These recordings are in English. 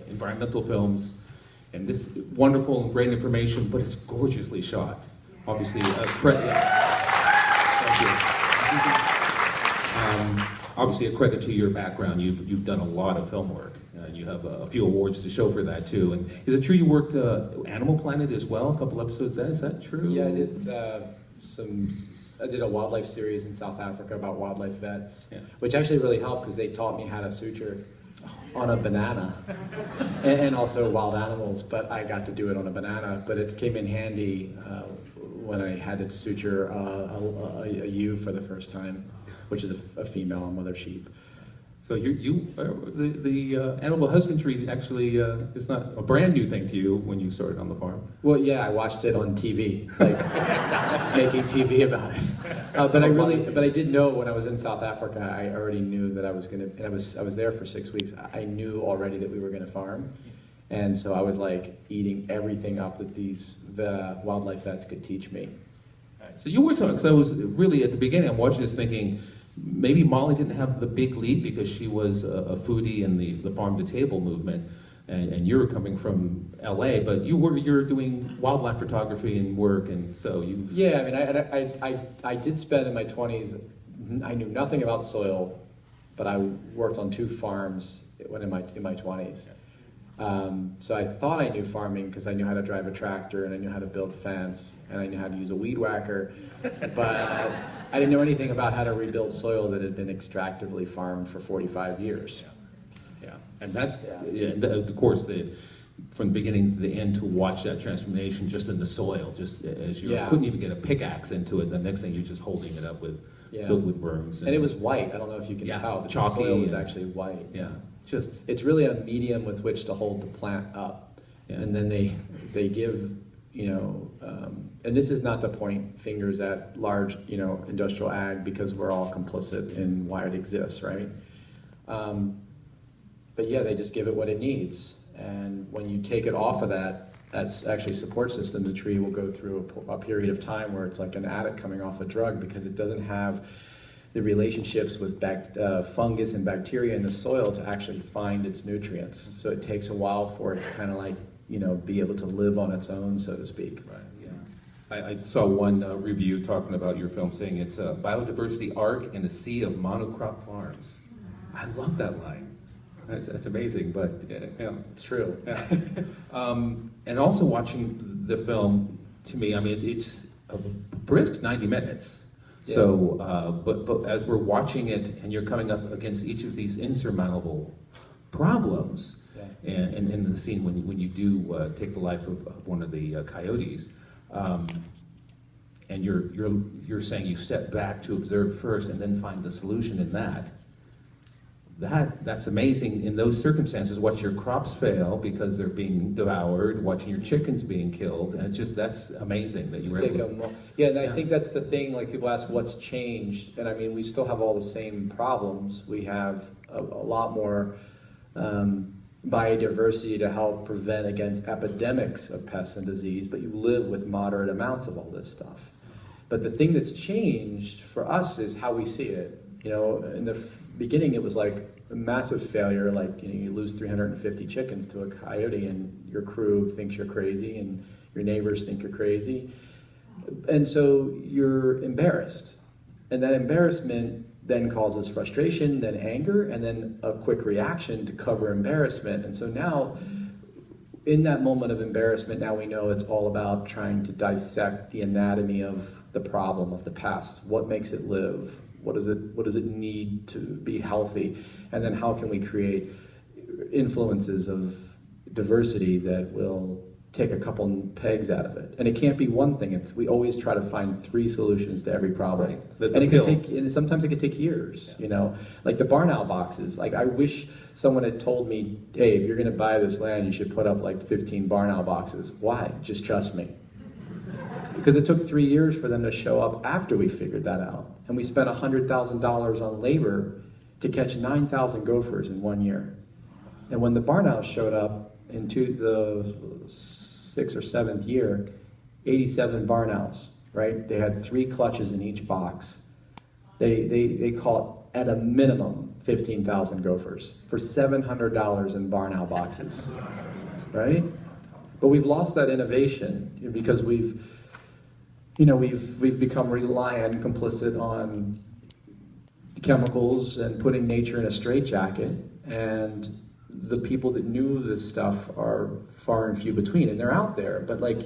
environmental films, and this wonderful and great information, but it's gorgeously shot. Obviously, thank you. Obviously, a credit to your background. You've done a lot of film work. You have a few awards to show for that too. And is it true you worked Animal Planet as well? A couple episodes. Is that true? Yeah, I did I did a wildlife series in South Africa about wildlife vets, which actually really helped because they taught me how to suture on a banana, and also wild animals. But I got to do it on a banana. But it came in handy when I had to suture a ewe for the first time, which is a female, a mother sheep. So the animal husbandry actually is not a brand new thing to you when you started on the farm. Well, yeah, I watched it on TV, like making TV about it. But I did know when I was in South Africa, I already knew that I was gonna. And I was there for 6 weeks. I knew already that we were gonna farm, and so I was like eating everything up that the wildlife vets could teach me. Right. So you were talking, because I was really at the beginning. I'm watching this thinking, maybe Molly didn't have the big lead because she was a foodie in the farm-to-table movement, and you were coming from LA, but you're doing wildlife photography and work, and so you. Yeah, I mean, I did spend in my 20s. I knew nothing about soil, but I worked on 2 farms when in my 20s. So I thought I knew farming because I knew how to drive a tractor and I knew how to build fence and I knew how to use a weed whacker, but I didn't know anything about how to rebuild soil that had been extractively farmed for 45 years. Yeah, and that's, of course, from the beginning to the end to watch that transformation just in the soil, just as you couldn't even get a pickaxe into it, the next thing you're just holding it up with, filled with worms. And it was white, I don't know if you can tell, but the soil was actually white. Yeah. It's really a medium with which to hold the plant up, and then they give, and this is not to point fingers at large, industrial ag, because we're all complicit in why it exists, right? But yeah, they just give it what it needs, and when you take it off of that's actually support system. The tree will go through a period of time where it's like an addict coming off a drug because it doesn't have the relationships with fungus and bacteria in the soil to actually find its nutrients. So it takes a while for it to kind of be able to live on its own, so to speak. Right, yeah. I saw one review talking about your film saying it's a biodiversity arc in a sea of monocrop farms. I love that line. That's amazing, but yeah, it's true. Yeah. And also watching the film, to me, I mean, it's a brisk 90 minutes. Yeah. So, but as we're watching it, and you're coming up against each of these insurmountable problems, and in the scene when you do take the life of one of the coyotes, and you're saying you step back to observe first, and then find the solution in that. That's amazing. In those circumstances, watch your crops fail because they're being devoured, watching your chickens being killed, and that's amazing that you were able to. Yeah, and I think that's the thing, like people ask what's changed, and I mean, we still have all the same problems. We have a lot more biodiversity to help prevent against epidemics of pests and disease, but you live with moderate amounts of all this stuff. But the thing that's changed for us is how we see it. In the beginning, it was like a massive failure, like you lose 350 chickens to a coyote and your crew thinks you're crazy and your neighbors think you're crazy. And so you're embarrassed. And that embarrassment then causes frustration, then anger, and then a quick reaction to cover embarrassment. And so now, in that moment of embarrassment, now we know it's all about trying to dissect the anatomy of the problem of the pest. What makes it live? What does it need to be healthy? And then how can we create influences of diversity that will take a couple pegs out of it? And it can't be one thing. We always try to find 3 solutions to every problem. Right. And sometimes it could take years, Like the barn owl boxes. Like I wish someone had told me, hey, if you're gonna buy this land, you should put up like 15 barn owl boxes. Why? Just trust me. Because it took 3 years for them to show up after we figured that out. And we spent $100,000 on labor to catch 9,000 gophers in 1 year. And when the barn owls showed up into the 6th or 7th year, 87 barn owls, right? They had 3 clutches in each box. They caught, at a minimum, 15,000 gophers for $700 in barn owl boxes, right? But we've lost that innovation because we've become reliant and complicit on chemicals and putting nature in a straitjacket, and the people that knew this stuff are far and few between, and they're out there, but like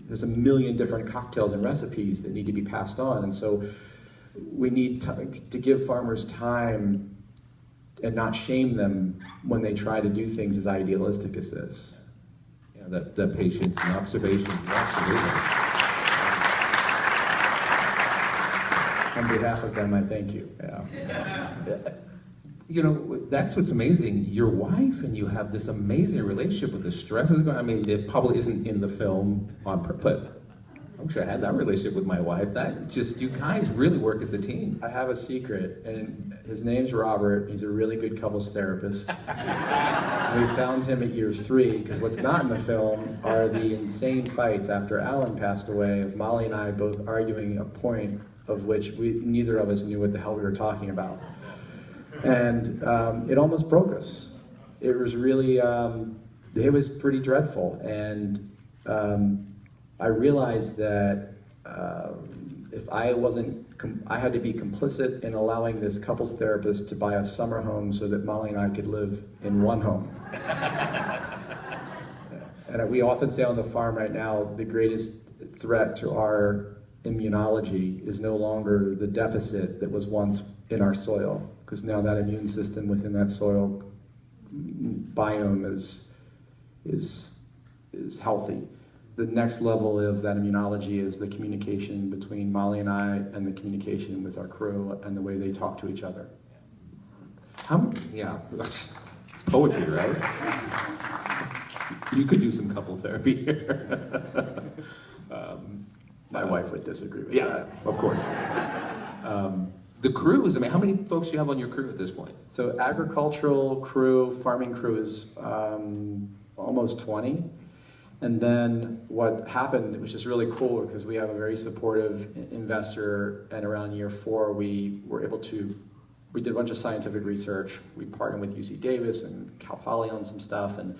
there's a million different cocktails and recipes that need to be passed on, and so we need to give farmers time and not shame them when they try to do things as idealistic as this. Yeah, that patience and observation, absolutely. On behalf of them, I thank you. Yeah. You know, that's what's amazing. Your wife and you have this amazing relationship with the stresses going. I mean, it probably isn't in the film but I wish I had that relationship with my wife. That just, you guys really work as a team. I have a secret, and his name's Robert. He's a really good couples therapist. We found him at year 3, because what's not in the film are the insane fights after Alan passed away of Molly and I both arguing a point of which neither of us knew what the hell we were talking about. And it almost broke us. It was really, it was pretty dreadful. And I realized that if I wasn't, I had to be complicit in allowing this couples therapist to buy a summer home so that Molly and I could live in one home. And we often say on the farm right now, the greatest threat to our immunology is no longer the deficit that was once in our soil, because now that immune system within that soil biome is healthy. The next level of that immunology is the communication between Molly and I, and the communication with our crew, and the way they talk to each other. Yeah, it's poetry, right? You could do some couple therapy here. My wife would disagree with that. Of course. The crew is, I mean, how many folks do you have on your crew at this point? So agricultural crew, farming crew is almost 20. And then what happened, which is really cool because we have a very supportive investor, and around year 4 we did a bunch of scientific research. We partnered with UC Davis and Cal Poly on some stuff, and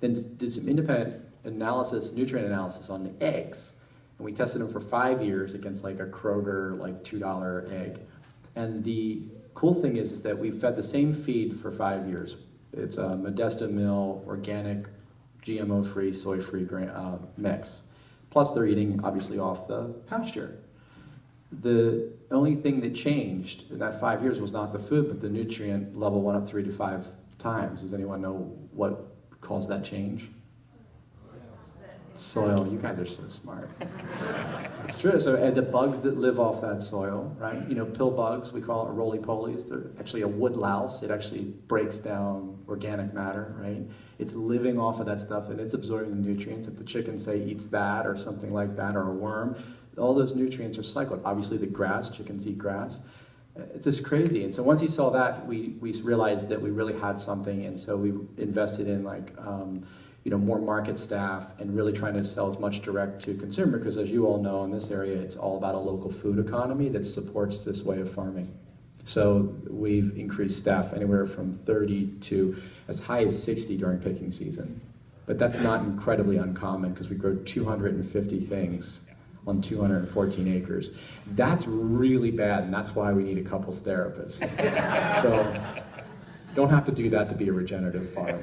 then did some independent analysis, nutrient analysis on the eggs. And we tested them for 5 years against like a Kroger, like $2 egg. And the cool thing is that we fed the same feed for 5 years. It's a Modesta Mill, organic, GMO-free, soy-free mix. Plus they're eating, obviously, off the pasture. The only thing that changed in that 5 years was not the food, but the nutrient level went up 3 to 5 times. Does anyone know what caused that change? Soil. You guys are so smart. It's true. So, and the bugs that live off that soil, right? You know, pill bugs, we call it roly-polies. They're actually a wood louse. It actually breaks down organic matter, right? It's living off of that stuff, and it's absorbing the nutrients. If the chicken, say, eats that or something like that, or a worm, all those nutrients are cycled. Obviously, the grass, chickens eat grass. It's just crazy. And so once you saw that, we realized that we really had something, and so we invested in more market staff and really trying to sell as much direct to consumer, because as you all know, in this area, it's all about a local food economy that supports this way of farming. So we've increased staff anywhere from 30 to as high as 60 during picking season. But that's not incredibly uncommon because we grow 250 things on 214 acres. That's really bad, and that's why we need a couples therapist. So don't have to do that to be a regenerative farm.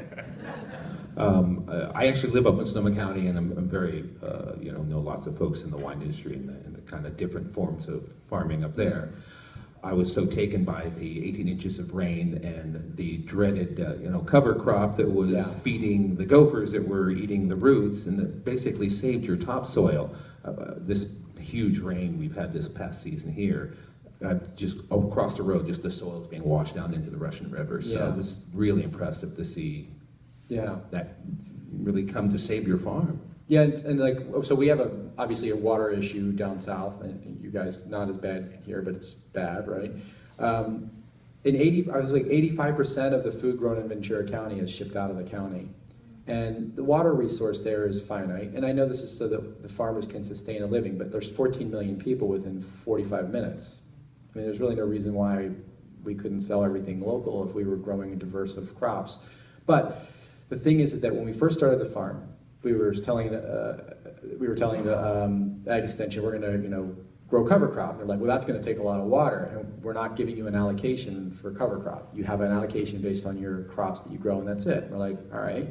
I actually live up in Sonoma County, and I'm very, know lots of folks in the wine industry and the kind of different forms of farming up there. I was so taken by the 18 inches of rain and the dreaded, cover crop that was feeding the gophers that were eating the roots, and that basically saved your topsoil. This huge rain we've had this past season here, just across the road, just the soil's being washed down into the Russian River. So it was really impressive to see that really come to save your farm. Yeah, and so we have obviously a water issue down south, and you guys, not as bad here, but it's bad, right? 85% of the food grown in Ventura County is shipped out of the county. And the water resource there is finite, and I know this is so that the farmers can sustain a living, but there's 14 million people within 45 minutes. I mean, there's really no reason why we couldn't sell everything local if we were growing a diverse of crops. But the thing is that when we first started the farm, we were telling the ag extension, we're going to grow cover crop. They're like, well, that's going to take a lot of water, and we're not giving you an allocation for cover crop. You have an allocation based on your crops that you grow, and that's it. We're like, all right.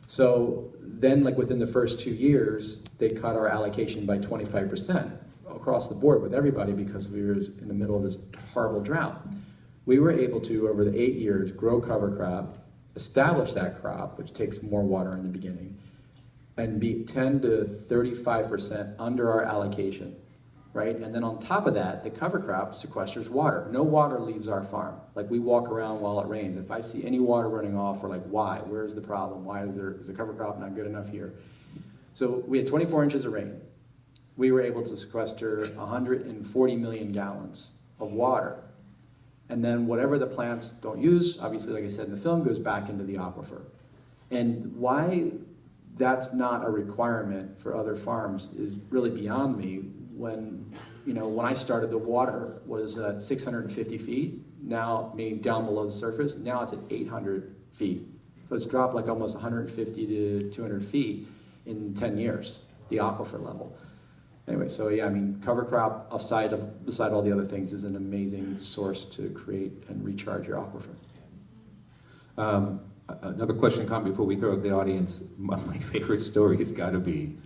So then, like within the first 2 years, they cut our allocation by 25% across the board with everybody because we were in the middle of this horrible drought. We were able to, over the 8 years, grow cover crop, establish that crop, which takes more water in the beginning, and be 10 to 35% under our allocation, right? And then on top of that, the cover crop sequesters water. No water leaves our farm. Like, we walk around while it rains. If I see any water running off, we're like, why? Where's the problem? Why is the cover crop not good enough here? So we had 24 inches of rain. We were able to sequester 140 million gallons of water. And then whatever the plants don't use, obviously, like I said in the film, goes back into the aquifer. And why that's not a requirement for other farms is really beyond me. When I started, the water was at 650 feet, now, meaning down below the surface. Now it's at 800 feet. So it's dropped like almost 150 to 200 feet in 10 years, the aquifer level. Anyway, so yeah, I mean, cover crop, beside all the other things, is an amazing source to create and recharge your aquifer. Another question, comment before we throw it to the audience. My favorite story has got to be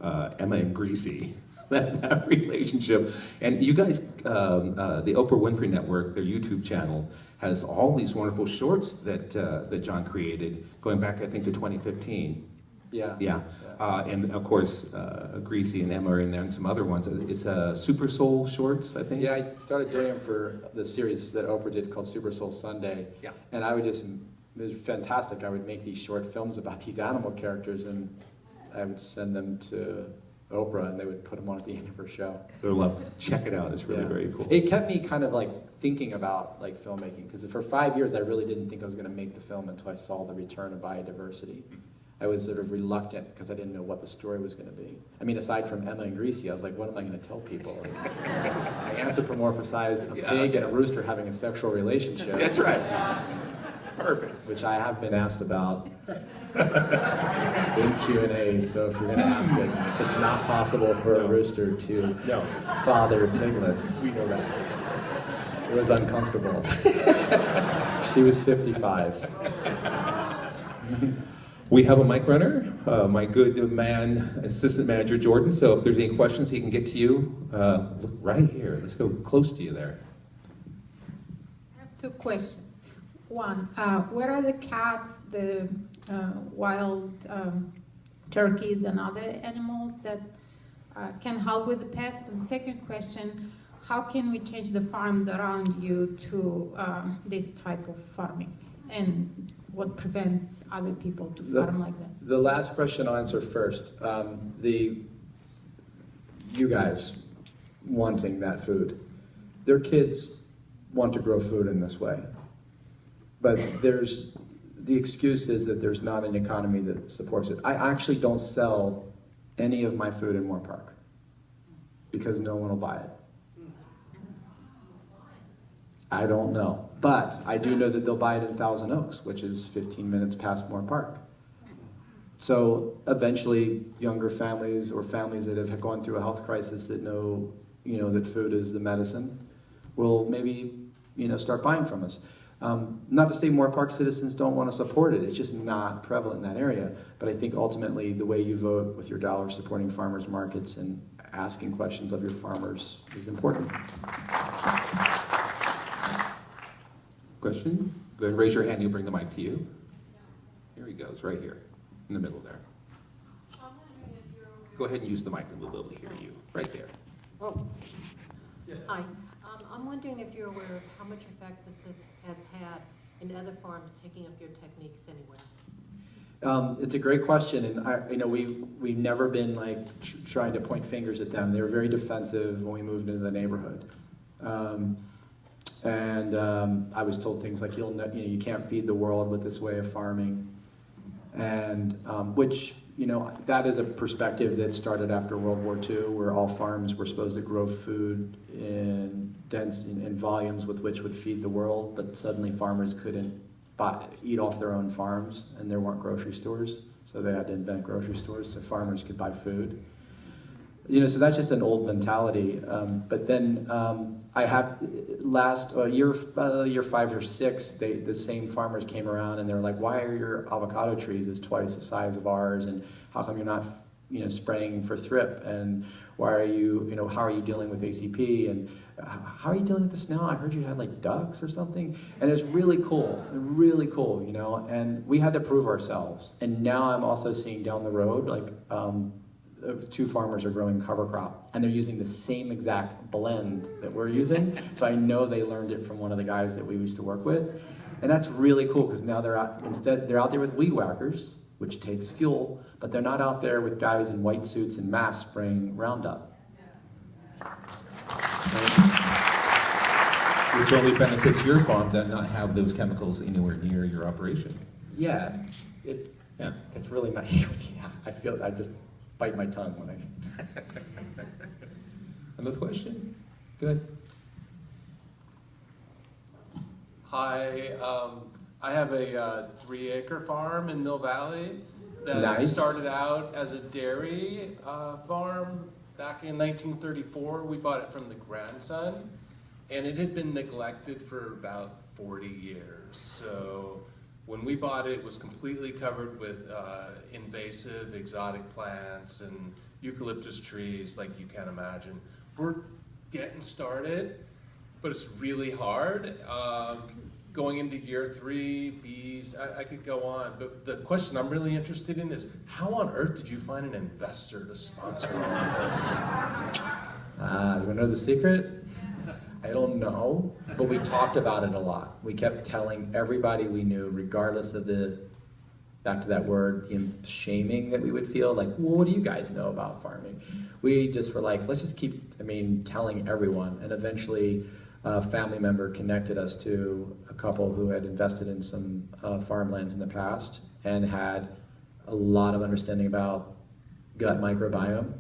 Emma and Greasy, that relationship. And you guys, the Oprah Winfrey Network, their YouTube channel, has all these wonderful shorts that John created, going back, I think, to 2015. Yeah. And of course, Greasy and Emma are in there, and some other ones. It's Super Soul Shorts, I think. Yeah, I started doing them for the series that Oprah did called Super Soul Sunday. Yeah. And it was fantastic. I would make these short films about these animal characters, and I would send them to Oprah, and they would put them on at the end of her show. They're loved. Check it out. It's really very cool. It kept me kind of like thinking about like filmmaking, because for 5 years I really didn't think I was going to make the film until I saw the return of biodiversity. I was sort of reluctant because I didn't know what the story was going to be. I mean, aside from Emma and Greasy, I was like, what am I going to tell people? I anthropomorphized a pig and a rooster having a sexual relationship. That's right. Perfect. Which I have been asked about in Q&A, so if you're going to ask it, it's not possible for a rooster to father piglets. We know that. It was uncomfortable. She was 55. We have a mic runner, my good man, assistant manager Jordan, so if there's any questions, he can get to you. Look right here. Let's go close to you there. I have two questions. One, where are the cats, the wild turkeys and other animals that can help with the pests? And second question, how can we change the farms around you to this type of farming? And what prevents other people to farm like that? The last question I'll answer first. You guys wanting that food. Their kids want to grow food in this way. But the excuse is that there's not an economy that supports it. I actually don't sell any of my food in Moore Park because no one will buy it. I don't know. But I do know that they'll buy it in Thousand Oaks, which is 15 minutes past Moore Park. So eventually, younger families or families that have gone through a health crisis that know, that food is the medicine, will maybe, start buying from us. Not to say Moore Park citizens don't want to support it. It's just not prevalent in that area. But I think ultimately, the way you vote with your dollars supporting farmers markets and asking questions of your farmers is important. Question? Go ahead and raise your hand. You'll bring the mic to you. Here he goes, right here, in the middle there. Go ahead and use the mic and we'll be able to hear you. Right there. Oh. Hi. I'm wondering if you're aware of how much effect this has had in other farms taking up your techniques anywhere. It's a great question, and we've never been like trying to point fingers at them. They were very defensive when we moved into the neighborhood. I was told things like, you can't feed the world with this way of farming, and which, that is a perspective that started after World War II, where all farms were supposed to grow food in dense in volumes with which would feed the world, but suddenly farmers couldn't eat off their own farms, and there weren't grocery stores, so they had to invent grocery stores so farmers could buy food. So that's just an old mentality. But then I have last year 5 or 6, the same farmers came around and they were like, "Why are your avocado trees is twice the size of ours? And how come you're not, spraying for thrip? And why are you, how are you dealing with ACP? And how are you dealing with the snow? I heard you had like ducks or something." And it's really cool, And we had to prove ourselves. And now I'm also seeing down the road, like. 2 farmers are growing cover crop, and they're using the same exact blend that we're using. So I know they learned it from one of the guys that we used to work with, and that's really cool because now they're out there with weed whackers, which takes fuel, but they're not out there with guys in white suits and masks spraying Roundup. Which only benefits your farm than not have those chemicals anywhere near your operation. Yeah, it's really nice. Yeah, I just bite my tongue when I. Another question? Good. Hi, I have a 3-acre farm in Mill Valley that Nice. started out as a dairy farm back in 1934. We bought it from the grandson, and it had been neglected for about 40 years. So when we bought it, it was completely covered with invasive exotic plants and eucalyptus trees like you can't imagine. We're getting started, but it's really hard. Going into year 3, bees, I could go on, but the question I'm really interested in is, how on earth did you find an investor to sponsor all of this? You want to know the secret? I don't know, but we talked about it a lot. We kept telling everybody we knew, regardless of back to that word, the shaming that we would feel, like, well, what do you guys know about farming? We just were like, let's just keep, telling everyone. And eventually a family member connected us to a couple who had invested in some farmlands in the past and had a lot of understanding about gut microbiome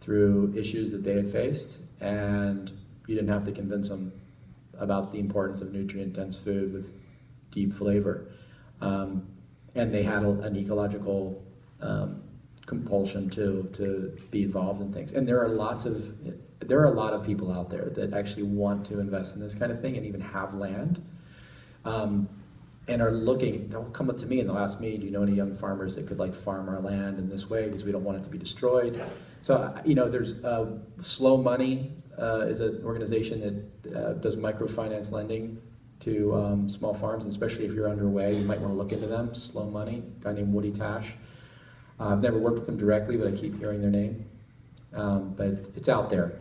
through issues that they had faced. And you didn't have to convince them about the importance of nutrient-dense food with deep flavor. And they had an ecological compulsion to be involved in things. And there are a lot of people out there that actually want to invest in this kind of thing and even have land. And are looking, they'll come up to me and they'll ask me, do you know any young farmers that could farm our land in this way because we don't want it to be destroyed? So, there's Slow Money is an organization that does microfinance lending to small farms, and especially if you're underway, you might want to look into them. Slow Money, a guy named Woody Tash. I've never worked with them directly, but I keep hearing their name. But it's out there.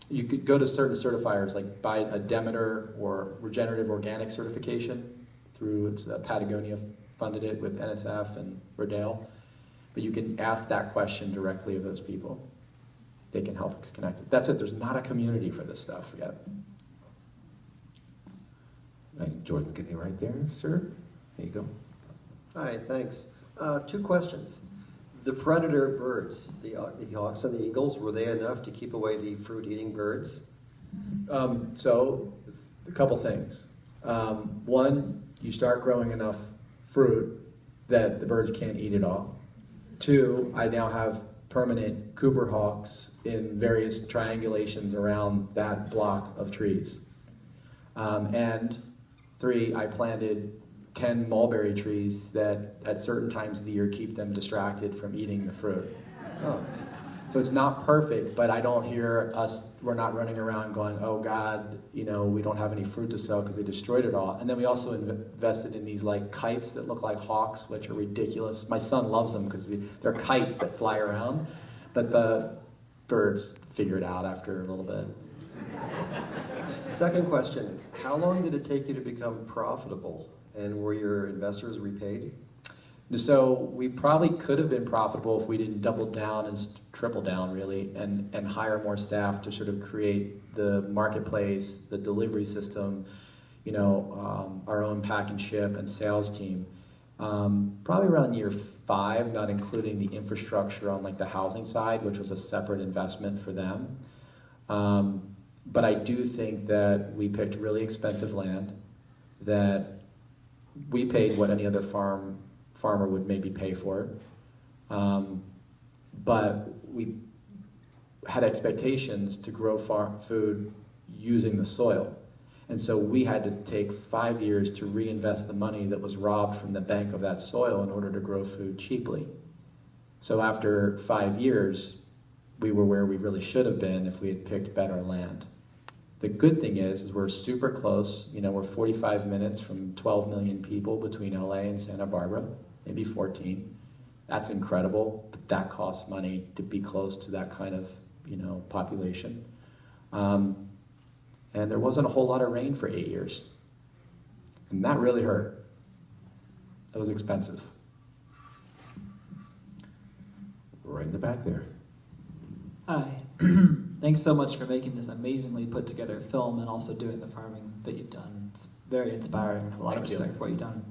You could go to certain certifiers, like buy a Demeter or regenerative organic certification through Patagonia funded it with NSF and Rodale. But you can ask that question directly of those people. They can help connect it. That's it. There's not a community for this stuff yet. Jordan, get you right there, sir. There you go. Hi, thanks. 2 questions. The predator birds, the hawks and the eagles, were they enough to keep away the fruit-eating birds? So, a couple things. One, you start growing enough fruit that the birds can't eat it all. 2, I now have permanent Cooper hawks in various triangulations around that block of trees. And 3, I planted 10 mulberry trees that at certain times of the year keep them distracted from eating the fruit. Oh. So it's not perfect, but I don't hear we're not running around going, oh God, we don't have any fruit to sell because they destroyed it all. And then we also invested in these kites that look like hawks, which are ridiculous. My son loves them because they're kites that fly around, but the birds figure it out after a little bit. Second question, how long did it take you to become profitable? And were your investors repaid? So we probably could have been profitable if we didn't double down and triple down, really, and hire more staff to sort of create the marketplace, the delivery system, our own pack and ship and sales team. Probably around year 5, not including the infrastructure on the housing side, which was a separate investment for them. But I do think that we picked really expensive land, that we paid what any other farmer would maybe pay for it. But we had expectations to grow food using the soil. And so we had to take 5 years to reinvest the money that was robbed from the bank of that soil in order to grow food cheaply. So after 5 years, we were where we really should have been if we had picked better land. The good thing is we're super close. You know, we're 45 minutes from 12 million people between LA and Santa Barbara, maybe 14. That's incredible, but that costs money to be close to that kind of, you know, population. And there wasn't a whole lot of rain for 8 years. And that really hurt. That was expensive. Right in the back there. Hi. Thanks so much for making this amazingly put together film and also doing the farming that you've done. It's very inspiring. A lot of respect for what you've done.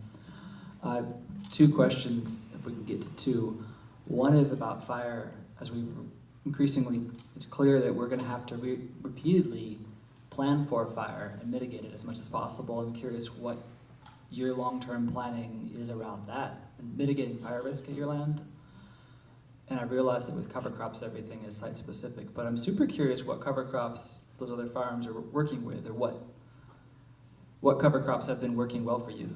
I have 2 questions, if we can get to 2. One is about fire. As we increasingly, it's clear that we're going to have to repeatedly plan for fire and mitigate it as much as possible. I'm curious what your long-term planning is around that and mitigating fire risk at your land. And I realize that with cover crops, everything is site-specific, but I'm super curious what cover crops those other farms are working with, or what cover crops have been working well for you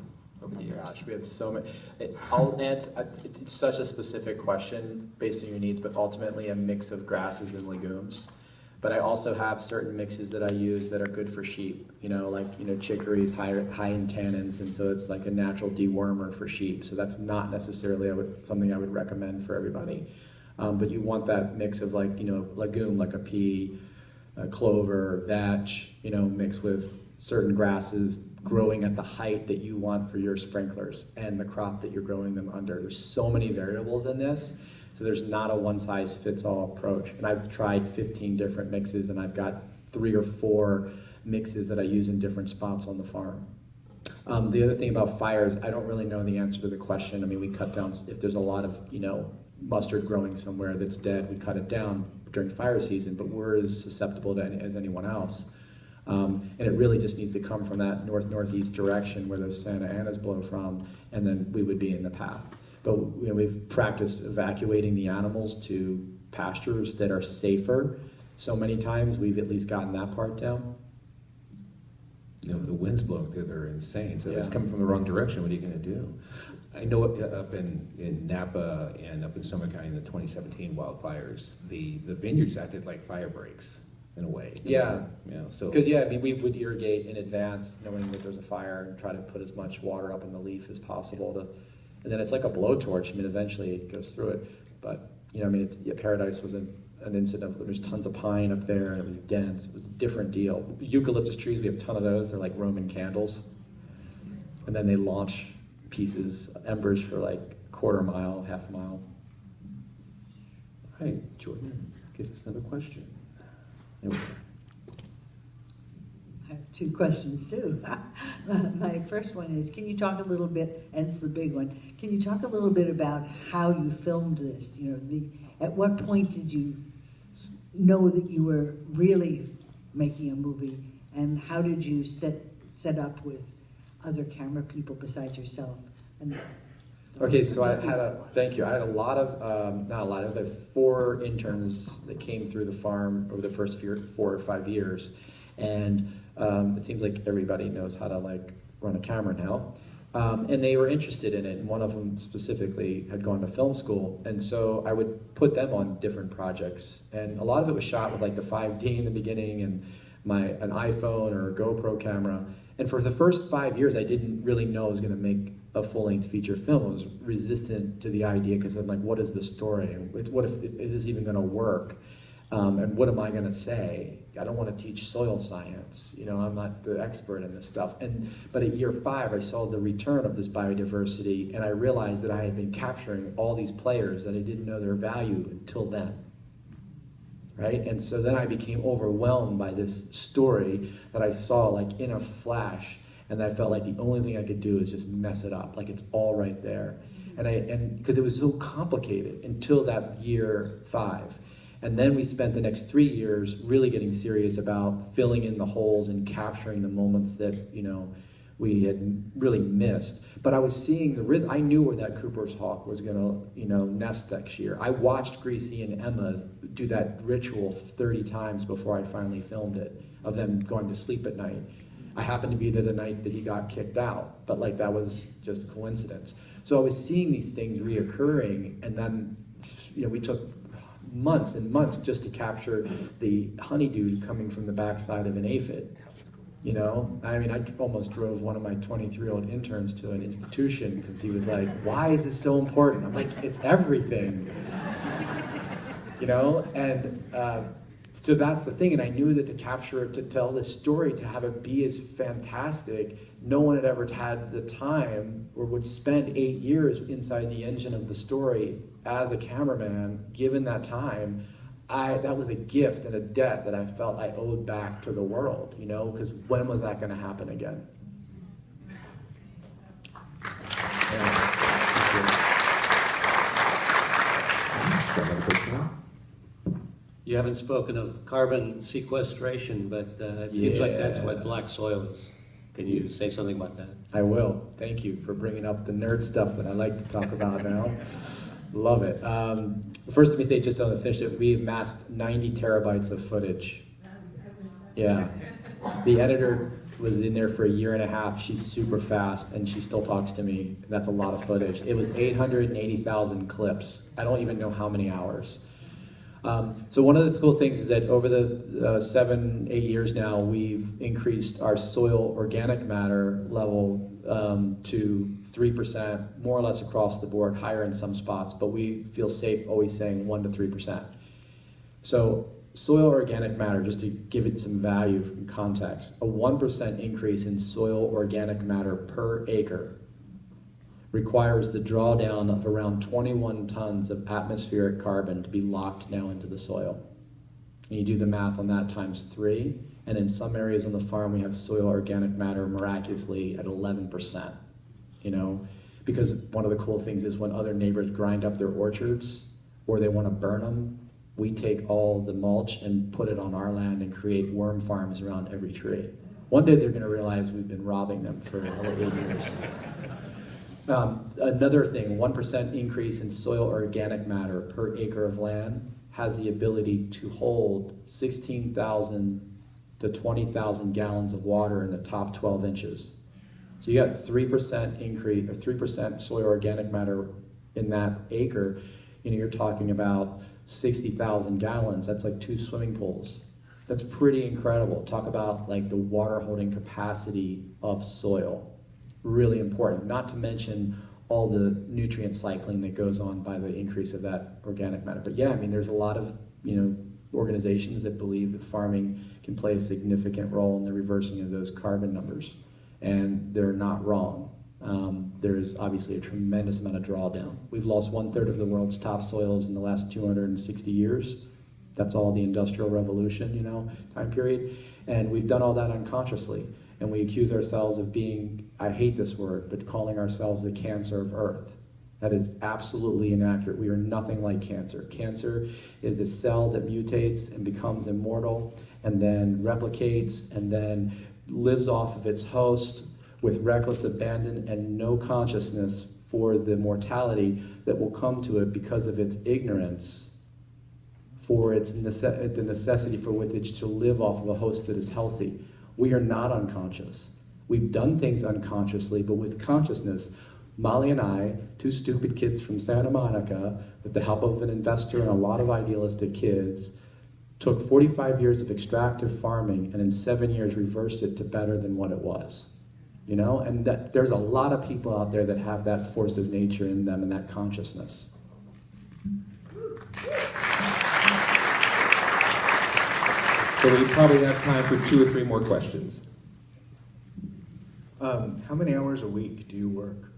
over the years. Gosh, we have so many. It's such a specific question based on your needs, but ultimately a mix of grasses and legumes. But I also have certain mixes that I use that are good for sheep. You know, like, you know, chicory is high in tannins, and so it's like a natural dewormer for sheep. So that's not necessarily something I would recommend for everybody. But you want that mix of, like, you know, legume, like a pea, clover, vetch, you know, mixed with certain grasses growing at the height that you want for your sprinklers and the crop that you're growing them under. There's so many variables in this. So there's not a one-size-fits-all approach. And I've tried 15 different mixes, and I've got 3 or 4 mixes that I use in different spots on the farm. The other thing about fires, I don't really know the answer to the question. I mean, we cut down, if there's a lot of, you know, mustard growing somewhere that's dead, we cut it down during fire season, but we're as susceptible to as anyone else. And it really just needs to come from that north-northeast direction where those Santa Anas blow from, and then we would be in the path. But, you know, we've practiced evacuating the animals to pastures that are safer. So many times we've at least gotten that part down. You know, the winds blowing through, they're insane. So Yeah. it's coming from the wrong direction. What are you going to do? I know up in Napa and up in Sonoma County in the 2017 wildfires, the vineyards acted like fire breaks in a way. Yeah. You know, so Because, yeah, I mean, we would irrigate in advance, knowing that there's a fire, and try to put as much water up in the leaf as possible and then it's like a blowtorch. I mean, eventually it goes through it. But, you know, I mean, Paradise was an incident. There's tons of pine up there, and it was dense. It was a different deal. Eucalyptus trees, we have a ton of those. They're like Roman candles. And then they launch embers for like a quarter mile, half a mile. All right, Jordan, give us another question. I have 2 questions too. My first one is, can you talk a little bit, and it's the big one, can you talk a little bit about how you filmed this? You know, at what point did you know that you were really making a movie, and how did you set up with other camera people besides yourself? Okay, so thank you. I had a lot of, not a lot, I had 4 interns that came through the farm over the first 4 or 5 years. And it seems like everybody knows how to, like, run a camera now. And they were interested in it, and one of them specifically had gone to film school. And so I would put them on different projects. And a lot of it was shot with, like, the 5D in the beginning and an iPhone or a GoPro camera. And for the first 5 years, I didn't really know I was going to make a full-length feature film. I was resistant to the idea because I'm like, what is the story? Is this even going to work? And what am I going to say? I don't want to teach soil science. You know, I'm not the expert in this stuff. But at year 5, I saw the return of this biodiversity, and I realized that I had been capturing all these players that I didn't know their value until then. Right? And so then I became overwhelmed by this story that I saw, like, in a flash, and I felt like the only thing I could do is just mess it up. Like, it's all right there. And because it was so complicated until that year 5. And then we spent the next 3 years really getting serious about filling in the holes and capturing the moments that, we had really missed. But I was seeing the rhythm. I knew where that Cooper's hawk was going to, nest next year. I watched Greasy and Emma do that ritual 30 times before I finally filmed it, of them going to sleep at night. I happened to be there the night that he got kicked out, but that was just coincidence. So I was seeing these things reoccurring, and then, we took months and months just to capture the honeydew coming from the backside of an aphid. I almost drove one of my 23-year-old interns to an institution because he was like, why is this so important? I'm like, it's everything. And so that's the thing. And I knew that to capture it, to tell this story, to have it be as fantastic, no one had ever had the time or would spend 8 years inside the engine of the story as a cameraman, given that time. That was a gift and a debt that I felt I owed back to the world, because when was that going to happen again? You haven't spoken of carbon sequestration, but it seems like that's what black soil is. Can you say something about that? I will. Thank you for bringing up the nerd stuff that I like to talk about now. Love it. First, let me say, just to finish it, we amassed 90 terabytes of footage. Yeah. The editor was in there for a year and a half. She's super fast, and she still talks to me. That's a lot of footage. It was 880,000 clips. I don't even know how many hours. So one of the cool things is that over the 7-8 years now, we've increased our soil organic matter level to 3%, more or less across the board, higher in some spots, but we feel safe always saying 1 to 3%. So soil organic matter, just to give it some value and context, a 1% increase in soil organic matter per acre requires the drawdown of around 21 tons of atmospheric carbon to be locked now into the soil. And you do the math on that times 3, and in some areas on the farm we have soil organic matter miraculously at 11%, because one of the cool things is when other neighbors grind up their orchards or they want to burn them, we take all the mulch and put it on our land and create worm farms around every tree. One day they're going to realize we've been robbing them for 8 years. Another thing, 1% increase in soil organic matter per acre of land has the ability to hold 16,000 to 20,000 gallons of water in the top 12 inches. So you got 3% increase, or 3% soil organic matter in that acre. You're talking about 60,000 gallons. That's like 2 swimming pools. That's pretty incredible. Talk about the water holding capacity of soil. Really important, not to mention all the nutrient cycling that goes on by the increase of that organic matter. But yeah, there's a lot of organizations that believe that farming can play a significant role in the reversing of those carbon numbers, and they're not wrong. There's obviously a tremendous amount of drawdown. We've lost 1/3 of the world's topsoils in the last 260 years. That's all the Industrial Revolution, time period, and we've done all that unconsciously. And we accuse ourselves of being, I hate this word, but calling ourselves the cancer of Earth. That is absolutely inaccurate. We are nothing like cancer. Cancer is a cell that mutates and becomes immortal and then replicates and then lives off of its host with reckless abandon and no consciousness for the mortality that will come to it because of its ignorance, for its the necessity for which to live off of a host that is healthy. We are not unconscious. We've done things unconsciously, but with consciousness, Molly and I, 2 stupid kids from Santa Monica, with the help of an investor and a lot of idealistic kids, took 45 years of extractive farming and in 7 years reversed it to better than what it was. And that there's a lot of people out there that have that force of nature in them and that consciousness. So we probably have time for 2 or 3 more questions. How many hours a week do you work?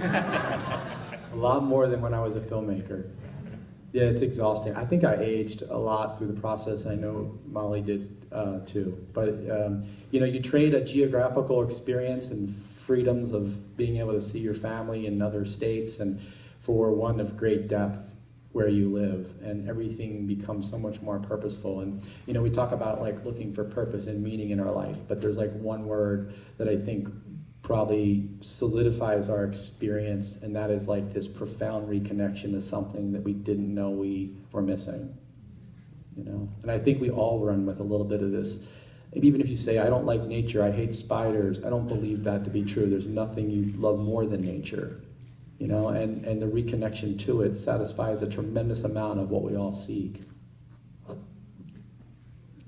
A lot more than when I was a filmmaker. Yeah, it's exhausting. I think I aged a lot through the process. I know Molly did too. But you trade a geographical experience and freedoms of being able to see your family in other states, and for one of great depth where you live, and everything becomes so much more purposeful. And you know, we talk about like looking for purpose and meaning in our life, but there's like one word that I think probably solidifies our experience, and that is like this profound reconnection to something that we didn't know we were missing. You know, and I think we all run with a little bit of this. Even if you say, I don't like nature, I hate spiders, I don't believe that to be true. There's nothing you love more than nature. You know, and the reconnection to it satisfies a tremendous amount of what we all seek.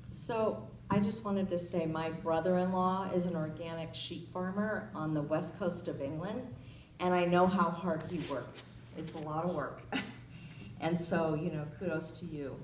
So I just wanted to say my brother-in-law is an organic sheep farmer on the west coast of England, and I know how hard he works. It's a lot of work. And so, you know, kudos to you.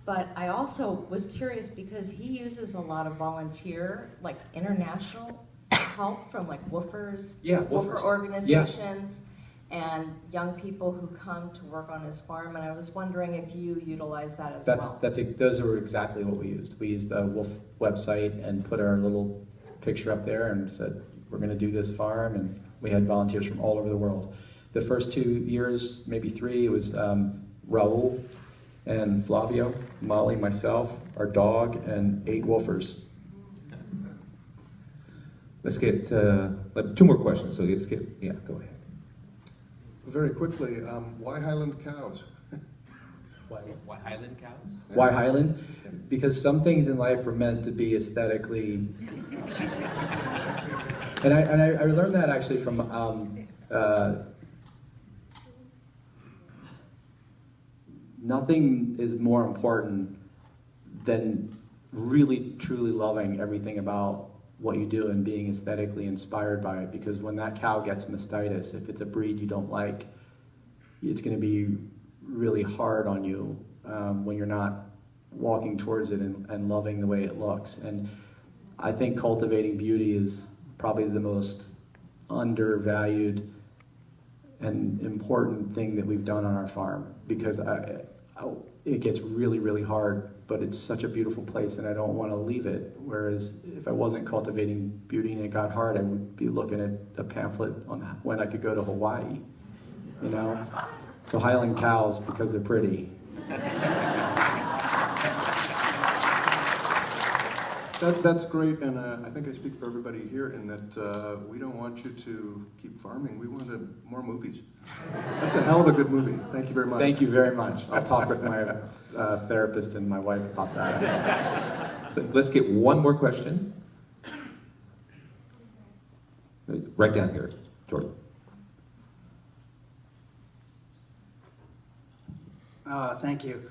But I also was curious because he uses a lot of volunteer, like international help from like woofers, woofer organizations. Yeah. And young people who come to work on his farm, and I was wondering if you utilize that as well. Those are exactly what we used. We used the Wolf website and put our little picture up there and said, we're going to do this farm, and we had volunteers from all over the world. The first 2 years, maybe 3, it was Raul and Flavio, Molly, myself, our dog, and 8 woofers. Let's get 2 more questions, so let's get, go ahead. Very quickly, why Highland cows? Why Highland cows? Why Highland? Because some things in life are meant to be aesthetically... and I learned that actually from... nothing is more important than really, truly loving everything about what you do and being aesthetically inspired by it, because when that cow gets mastitis, if it's a breed you don't like, it's going to be really hard on you when you're not walking towards it and loving the way it looks. And I think cultivating beauty is probably the most undervalued and important thing that we've done on our farm, because it gets really, really hard, but it's such a beautiful place and I don't want to leave it. Whereas if I wasn't cultivating beauty and it got hard, I would be looking at a pamphlet on when I could go to Hawaii, you know? So Highland cows, because they're pretty. That's great, and I think I speak for everybody here in that we don't want you to keep farming. We want more movies. That's a hell of a good movie. Thank you very much. Thank you very much. I'll talk with my therapist and my wife about that. Let's get one more question. Right down here, Jordan. Thank you.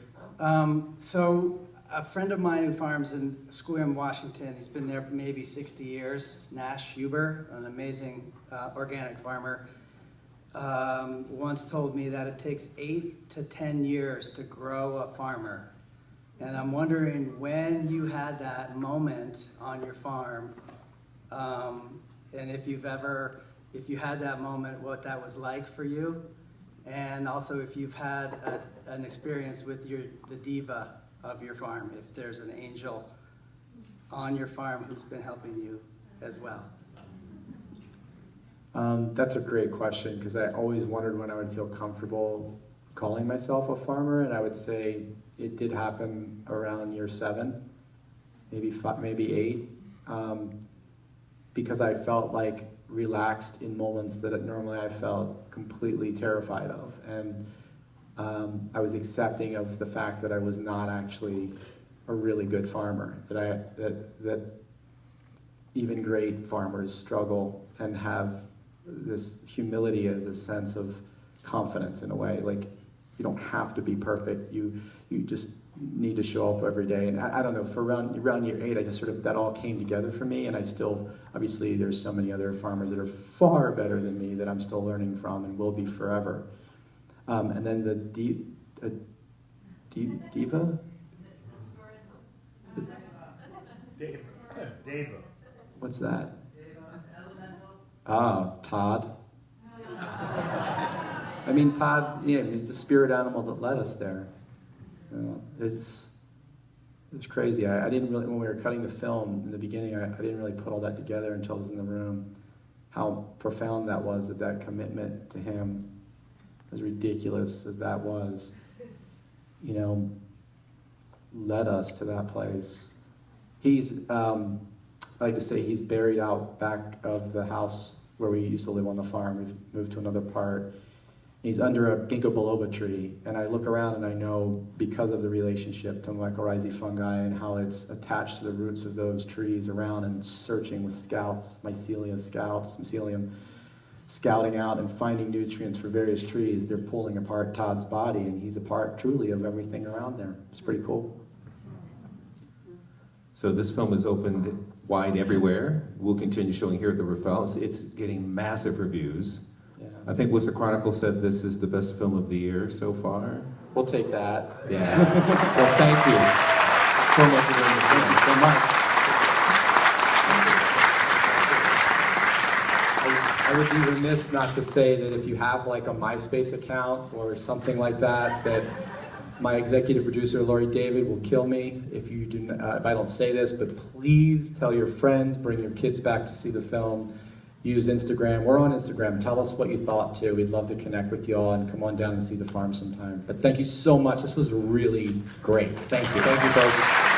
So a friend of mine who farms in Sequim, Washington, he's been there maybe 60 years, Nash Huber, an amazing organic farmer, once told me that it takes 8 to 10 years to grow a farmer. And I'm wondering when you had that moment on your farm, and if you had that moment, what that was like for you, and also if you've had an experience with the diva of your farm, if there's an angel on your farm who's been helping you as well. That's a great question, because I always wondered when I would feel comfortable calling myself a farmer, and I would say it did happen around year 7, maybe 5, maybe 8, because I felt like relaxed in moments that normally I felt completely terrified of, and I was accepting of the fact that I was not actually a really good farmer, that even great farmers struggle and have this humility as a sense of confidence in a way. Like, you don't have to be perfect, you just need to show up every day. And I don't know, for around year 8, I just sort of, that all came together for me, and I still, obviously there's so many other farmers that are far better than me that I'm still learning from and will be forever. And then the diva? Deva. What's that? Ah, Todd. I mean, Todd, he's the spirit animal that led us there. It's crazy. I didn't really, when we were cutting the film in the beginning, I didn't really put all that together until I was in the room. How profound that was, that commitment to him, as ridiculous as that was, led us to that place. He's, I like to say, he's buried out back of the house where we used to live on the farm. We've moved to another part. He's under a ginkgo biloba tree, and I look around and I know, because of the relationship to mycorrhizae fungi and how it's attached to the roots of those trees around and searching with mycelium, scouting out and finding nutrients for various trees. They're pulling apart Todd's body, and he's a part truly of everything around there. It's pretty cool. So this film is opened wide everywhere. We'll continue showing here at the Rafael. It's getting massive reviews. Yeah, I think the Chronicle said this is the best film of the year so far. We'll take that. Yeah. So thank you so much for doing this. Thank you so much. I would be remiss not to say that if you have like a MySpace account or something like that, that my executive producer, Lori David, will kill me if I don't say this, but please tell your friends, bring your kids back to see the film. Use Instagram. We're on Instagram. Tell us what you thought too. We'd love to connect with you all and come on down and see the farm sometime. But thank you so much. This was really great. Thank you. Thank you, folks.